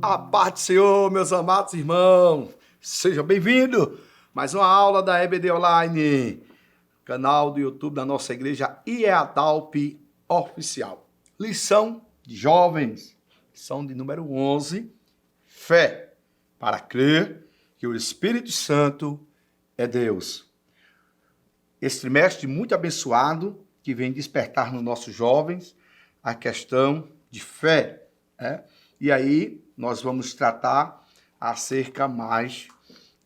A paz do Senhor, meus amados irmãos, seja bem-vindo. Mais uma aula da EBD Online, canal do YouTube da nossa igreja IEADALP Oficial. Lição de jovens, lição de número 11, fé, para crer que o Espírito Santo é Deus. Esse trimestre muito abençoado, que vem despertar nos nossos jovens a questão de fé, né? E aí nós vamos tratar acerca mais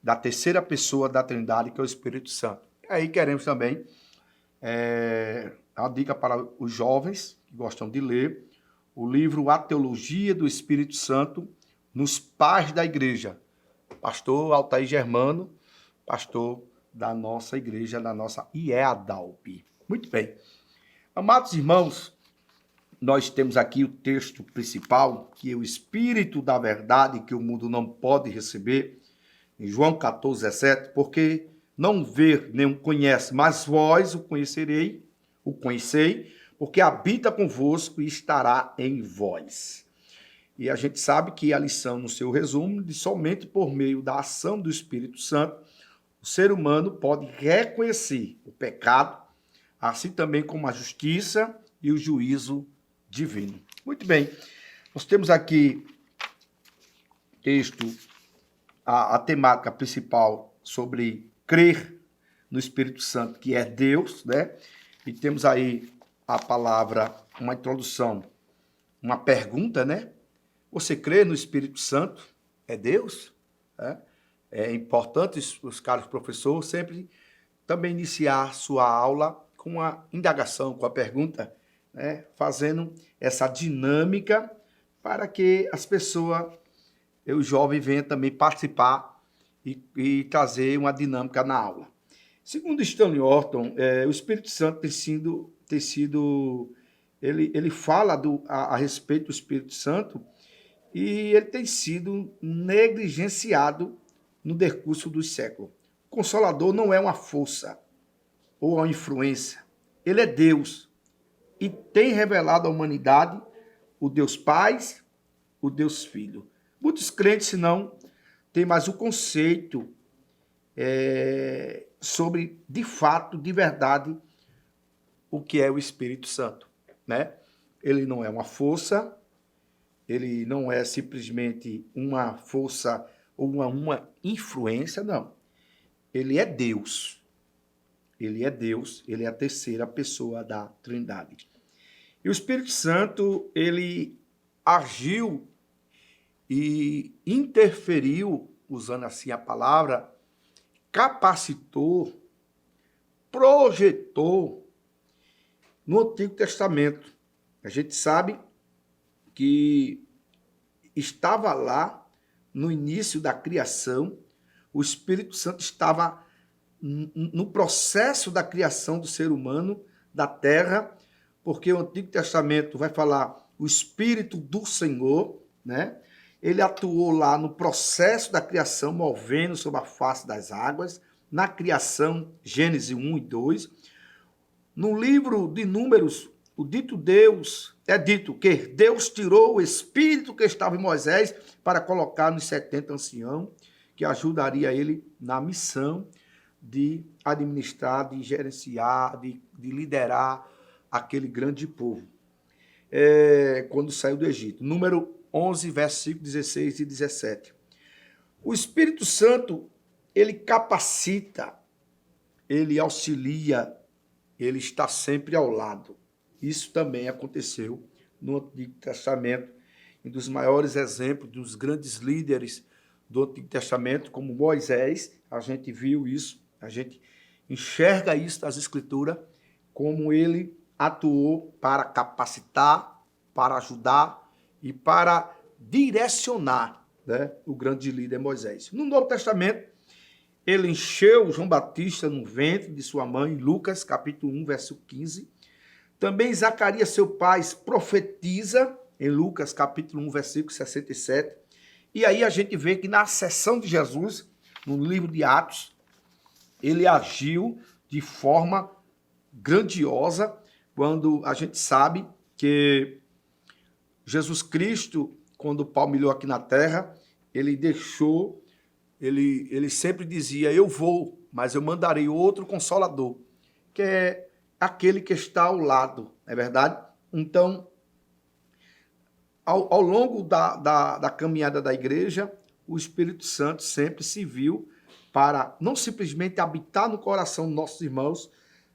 da terceira pessoa da Trindade, que é o Espírito Santo. E aí queremos também a dica para os jovens que gostam de ler o livro A Teologia do Espírito Santo nos Pais da Igreja. Pastor Altair Germano, pastor da nossa igreja, da nossa IEADALP. Muito bem. Amados irmãos, nós temos aqui o texto principal, que é o Espírito da Verdade, que o mundo não pode receber, em João 14, 17, porque não vê nem o conhece, mas vós o conhecei, porque habita convosco e estará em vós. E a gente sabe que a lição, no seu resumo, de somente por meio da ação do Espírito Santo, o ser humano pode reconhecer o pecado, assim também como a justiça e o juízo divino. Muito bem, nós temos aqui texto, a temática principal sobre crer no Espírito Santo, que é Deus, né? E temos aí a palavra, uma introdução, uma pergunta, né? Você crê no Espírito Santo? É Deus? É importante os caros professores sempre também iniciar sua aula com a indagação, com a pergunta, né? Fazendo essa dinâmica para que as pessoas, os jovens, venham também participar e trazer uma dinâmica na aula. Segundo Stanley Orton, o Espírito Santo tem sido ele fala a respeito do Espírito Santo e ele tem sido negligenciado no decurso dos séculos. O Consolador não é uma força ou uma influência, ele é Deus e tem revelado à humanidade o Deus Pai, o Deus Filho. Muitos crentes, senão, têm mais o conceito sobre, de fato, de verdade, o que é o Espírito Santo, né? Ele não é uma força, ele não é simplesmente uma força ou uma influência, não. Ele é Deus. Ele é Deus, ele é a terceira pessoa da Trindade. E o Espírito Santo, ele agiu e interferiu, usando assim a palavra, capacitou, projetou no Antigo Testamento. A gente sabe que estava lá no início da criação, o Espírito Santo estava no processo da criação do ser humano, da terra, porque o Antigo Testamento vai falar o Espírito do Senhor, né? Ele atuou lá no processo da criação, movendo sobre a face das águas, na criação, Gênesis 1 e 2. No livro de Números, o dito Deus, é dito que Deus tirou o Espírito que estava em Moisés para colocar nos 70 anciãos, que ajudaria ele na missão de administrar, de gerenciar, de liderar aquele grande povo, quando saiu do Egito. Número 11, versículos 16 e 17. O Espírito Santo, ele capacita, ele auxilia, ele está sempre ao lado. Isso também aconteceu no Antigo Testamento, um dos maiores exemplos dos grandes líderes do Antigo Testamento, como Moisés. A gente viu isso, a gente enxerga isso nas Escrituras, como ele atuou para capacitar, para ajudar e para direcionar, né, o grande líder Moisés. No Novo Testamento, ele encheu João Batista no ventre de sua mãe, Lucas, capítulo 1, versículo 15. Também Zacarias, seu pai, profetiza em Lucas, capítulo 1, versículo 67. E aí a gente vê que na ascensão de Jesus, no livro de Atos, ele agiu de forma grandiosa, quando a gente sabe que Jesus Cristo, quando palmilhou aqui na terra, ele deixou, ele sempre dizia, eu vou, mas eu mandarei outro Consolador, que é aquele que está ao lado, não é verdade? Então, ao longo da caminhada da igreja, o Espírito Santo sempre se viu para não simplesmente habitar no coração dos nossos irmãos,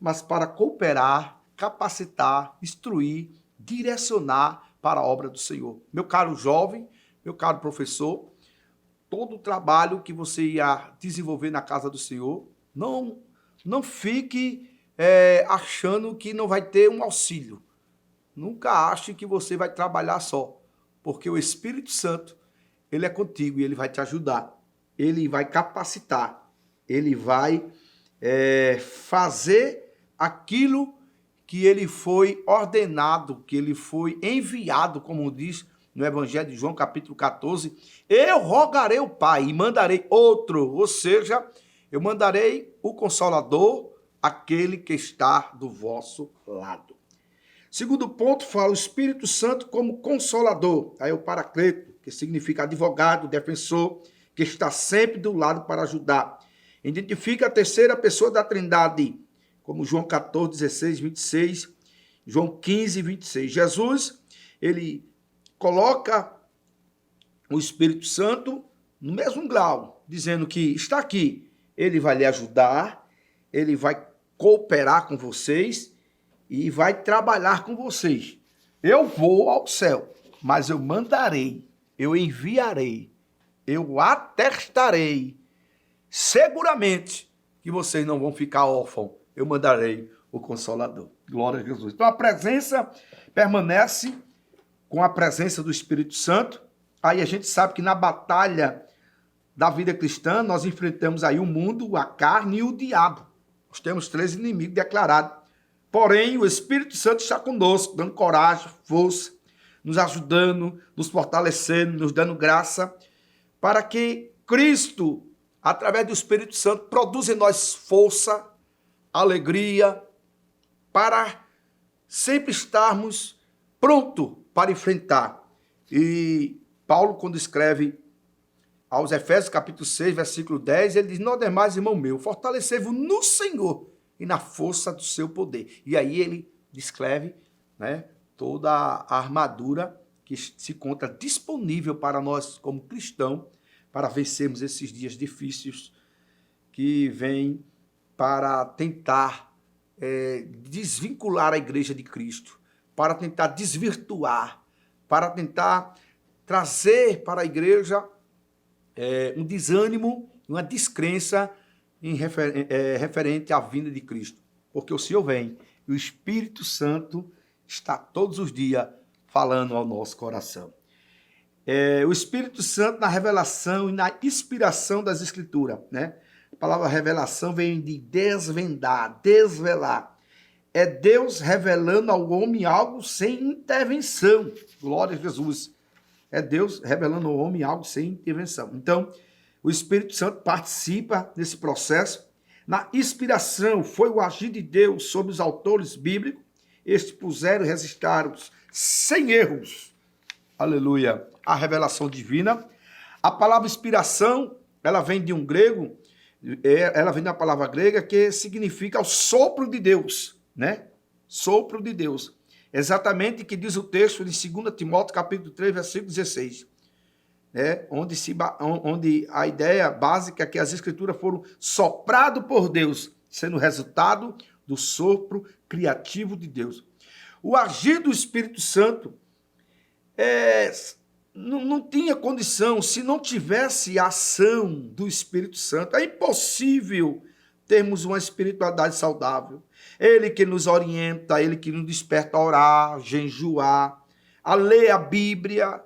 mas para cooperar, capacitar, instruir, direcionar para a obra do Senhor. Meu caro jovem, meu caro professor, todo o trabalho que você ia desenvolver na casa do Senhor, não fique achando que não vai ter um auxílio. Nunca ache que você vai trabalhar só, porque o Espírito Santo, ele é contigo e ele vai te ajudar. Ele vai capacitar, ele vai fazer aquilo que ele foi ordenado, que ele foi enviado, como diz no Evangelho de João, capítulo 14, eu rogarei ao Pai e mandarei outro, ou seja, eu mandarei o Consolador, aquele que está do vosso lado. Segundo ponto, fala o Espírito Santo como Consolador. Aí o Paracleto, que significa advogado, defensor, que está sempre do lado para ajudar. Identifica a terceira pessoa da Trindade, como João 14, 16, 26, João 15, 26. Jesus, ele coloca o Espírito Santo no mesmo grau, dizendo que está aqui, ele vai lhe ajudar, ele vai cooperar com vocês e vai trabalhar com vocês. Eu vou ao céu, mas eu mandarei, eu enviarei, eu atestarei, seguramente que vocês não vão ficar órfãos, eu mandarei o Consolador. Glória a Jesus. Então a presença permanece com a presença do Espírito Santo. Aí a gente sabe que na batalha da vida cristã, nós enfrentamos aí o mundo, a carne e o diabo. Nós temos 3 inimigos declarados. Porém, o Espírito Santo está conosco, dando coragem, força, nos ajudando, nos fortalecendo, nos dando graça, para que Cristo, através do Espírito Santo, produza em nós força, alegria, para sempre estarmos prontos para enfrentar. E Paulo, quando escreve aos Efésios, capítulo 6, versículo 10, ele diz, não demais, irmão meu, fortalecei-vos no Senhor e na força do seu poder. E aí ele descreve, né, toda a armadura que se encontra disponível para nós como cristãos, para vencermos esses dias difíceis que vêm para tentar desvincular a igreja de Cristo, para tentar desvirtuar, para tentar trazer para a igreja um desânimo, uma descrença referente à vinda de Cristo. Porque o Senhor vem e o Espírito Santo está todos os dias falando ao nosso coração. O Espírito Santo na revelação e na inspiração das Escrituras, né? A palavra revelação vem de desvendar, desvelar. É Deus revelando ao homem algo sem intervenção. Glória a Jesus. É Deus revelando ao homem algo sem intervenção. Então, o Espírito Santo participa desse processo. Na inspiração, foi o agir de Deus sobre os autores bíblicos. Estes puseram e registraram sem erros. Aleluia. A revelação divina. A palavra inspiração, ela vem de um grego, ela vem da palavra grega que significa o sopro de Deus, né? Sopro de Deus. Exatamente o que diz o texto de 2 Timóteo, capítulo 3, versículo 16. Onde a ideia básica é que as escrituras foram sopradas por Deus, sendo resultado do sopro criativo de Deus. O agir do Espírito Santo não tinha condição, se não tivesse a ação do Espírito Santo. É impossível termos uma espiritualidade saudável. Ele que nos orienta, ele que nos desperta a orar, jejuar, a ler a Bíblia,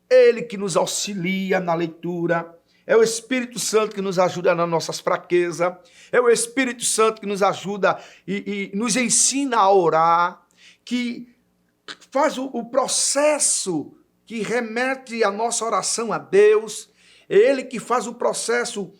ele que nos auxilia na leitura. É o Espírito Santo que nos ajuda nas nossas fraquezas. É o Espírito Santo que nos ajuda e nos ensina a orar, que faz o processo que remete a nossa oração a Deus. É ele que faz o processo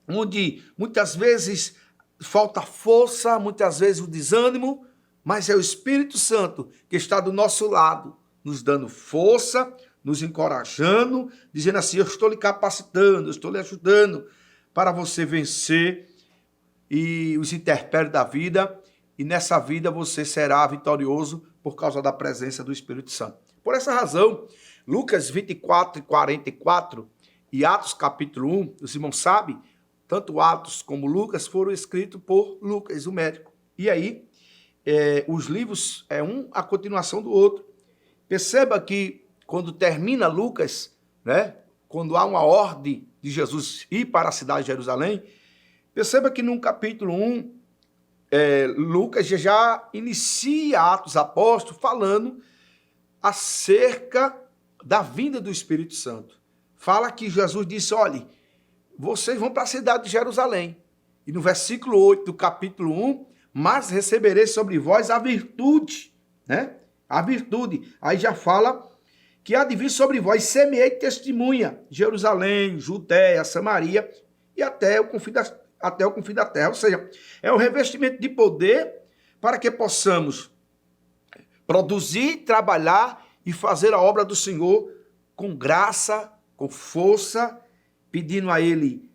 onde muitas vezes falta força, muitas vezes o desânimo, mas é o Espírito Santo que está do nosso lado, nos dando força, nos encorajando, dizendo assim, eu estou lhe capacitando, eu estou lhe ajudando para você vencer e os intempéries da vida, e nessa vida você será vitorioso por causa da presença do Espírito Santo. Por essa razão, Lucas 24 e 44 e Atos capítulo 1, os irmãos sabem, tanto Atos como Lucas foram escritos por Lucas, o médico. E aí, os livros é um a continuação do outro. Perceba que quando termina Lucas, né, quando há uma ordem de Jesus ir para a cidade de Jerusalém, perceba que no capítulo 1, Lucas já inicia Atos Apóstolos falando acerca da vinda do Espírito Santo. Fala que Jesus disse, olha, vocês vão para a cidade de Jerusalém. E no versículo 8 do capítulo 1, mas recebereis sobre vós a virtude, né? A virtude. Aí já fala que há de vir sobre vós semeei testemunha, Jerusalém, Judéia, Samaria e até o confim da terra. Ou seja, é um revestimento de poder para que possamos produzir, trabalhar e fazer a obra do Senhor com graça, com força, pedindo a Ele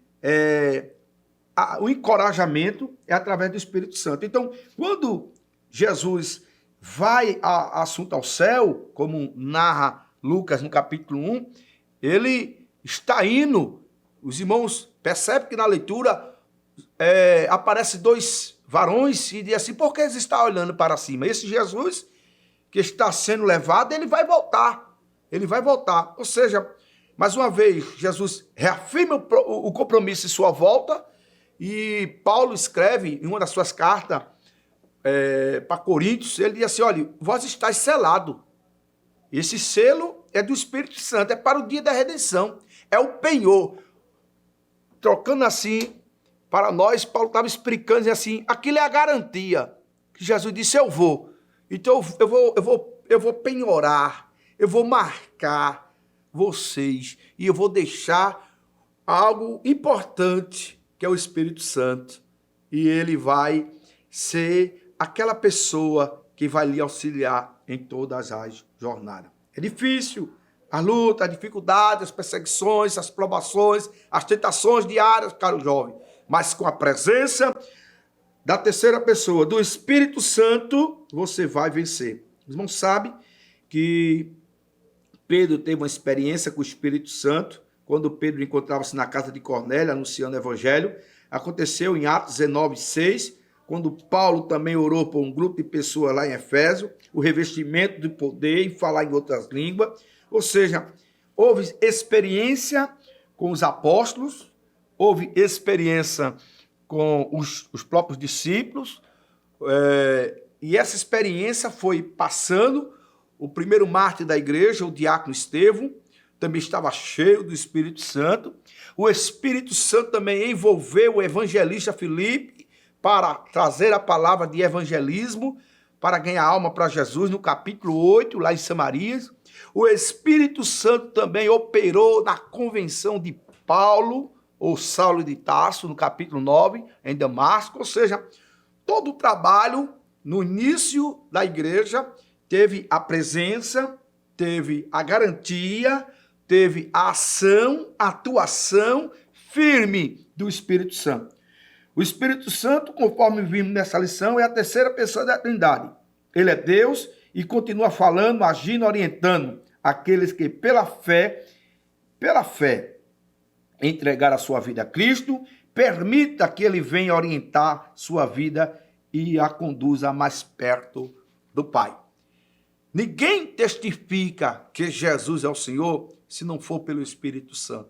o encorajamento é através do Espírito Santo. Então, quando Jesus vai assunto ao céu, como narra Lucas no capítulo 1, ele está indo, os irmãos percebem que na leitura aparece dois varões e diz assim, por que eles estão olhando para cima? Esse Jesus que está sendo levado, ele vai voltar, ou seja, mais uma vez, Jesus reafirma o compromisso de sua volta, e Paulo escreve em uma das suas cartas para Coríntios, ele diz assim, olha, vós estáis selados. Esse selo é do Espírito Santo, é para o dia da redenção, é o penhor. Trocando assim, para nós, Paulo estava explicando assim, aquilo é a garantia, que Jesus disse, eu vou. Então eu vou penhorar, eu vou marcar vocês, e eu vou deixar algo importante, que é o Espírito Santo, e ele vai ser aquela pessoa que vai lhe auxiliar em todas as jornadas. É difícil, a luta, a dificuldade, as perseguições, as provações, as tentações diárias, caro jovem, mas com a presença da terceira pessoa, do Espírito Santo, você vai vencer. Os irmãos sabem que Pedro teve uma experiência com o Espírito Santo, quando Pedro encontrava-se na casa de Cornélio, anunciando o Evangelho. Aconteceu em Atos 19, 6, quando Paulo também orou por um grupo de pessoas lá em Efésio, o revestimento de poder e falar em outras línguas. Ou seja, houve experiência com os apóstolos, houve experiência com os próprios discípulos, e essa experiência foi passando. O primeiro mártir da igreja, o diácono Estevão, também estava cheio do Espírito Santo. O Espírito Santo também envolveu o evangelista Filipe para trazer a palavra de evangelismo, para ganhar alma para Jesus, no capítulo 8, lá em Samaria. O Espírito Santo também operou na convenção de Paulo, ou Saulo de Tarso, no capítulo 9, em Damasco. Ou seja, todo o trabalho no início da igreja teve a presença, teve a garantia, teve a ação, a atuação firme do Espírito Santo. O Espírito Santo, conforme vimos nessa lição, é a terceira pessoa da Trindade. Ele é Deus e continua falando, agindo, orientando aqueles que pela fé, entregaram a sua vida a Cristo, permita que ele venha orientar sua vida e a conduza mais perto do Pai. Ninguém testifica que Jesus é o Senhor se não for pelo Espírito Santo.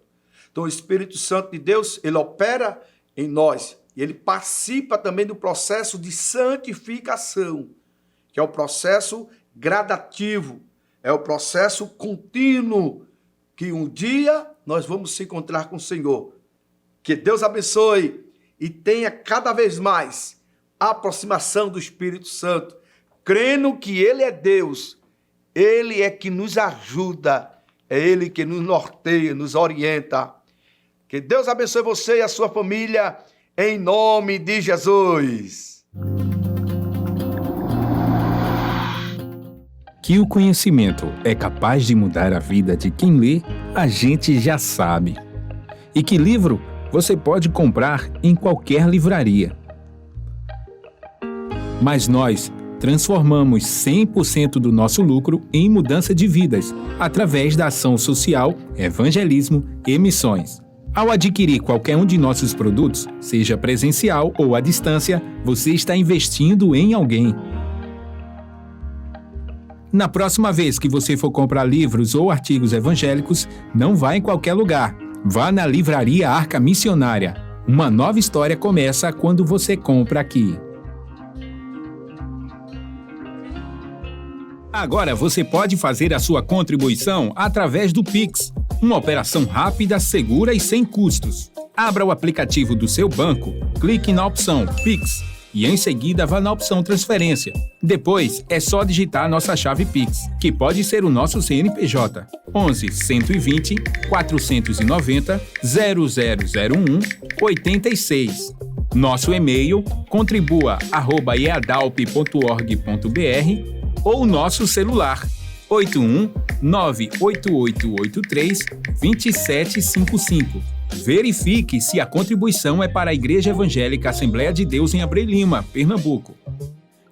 Então o Espírito Santo de Deus, ele opera em nós e ele participa também do processo de santificação, que é o processo gradativo, é o processo contínuo, que um dia nós vamos se encontrar com o Senhor. Que Deus abençoe e tenha cada vez mais a aproximação do Espírito Santo, crendo que Ele é Deus, Ele é que nos ajuda, é Ele que nos norteia, nos orienta. Que Deus abençoe você e a sua família, em nome de Jesus. Que o conhecimento é capaz de mudar a vida de quem lê, a gente já sabe. E que livro você pode comprar em qualquer livraria. Mas nós transformamos 100% do nosso lucro em mudança de vidas, através da ação social, evangelismo e missões. Ao adquirir qualquer um de nossos produtos, seja presencial ou à distância, você está investindo em alguém. Na próxima vez que você for comprar livros ou artigos evangélicos, não vá em qualquer lugar. Vá na Livraria Arca Missionária. Uma nova história começa quando você compra aqui. Agora você pode fazer a sua contribuição através do Pix, uma operação rápida, segura e sem custos. Abra o aplicativo do seu banco, clique na opção Pix e em seguida vá na opção Transferência. Depois é só digitar nossa chave Pix, que pode ser o nosso CNPJ 11 120 490 0001 86. Nosso e-mail contribua@eadalp.org.br ou nosso celular 81 98883 2755. Verifique se a contribuição é para a Igreja Evangélica Assembleia de Deus em Abreu Lima, Pernambuco.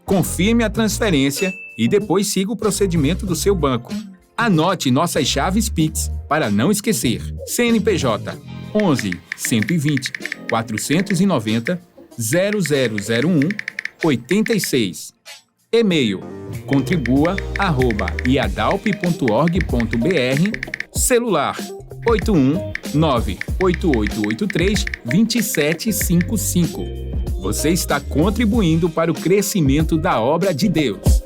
Confirme a transferência e depois siga o procedimento do seu banco. Anote nossas chaves Pix para não esquecer. CNPJ 11 120 490 0001 86. E-mail contribua@iadalp.org.br. Celular 81 98883 2755. Você está contribuindo para o crescimento da obra de Deus.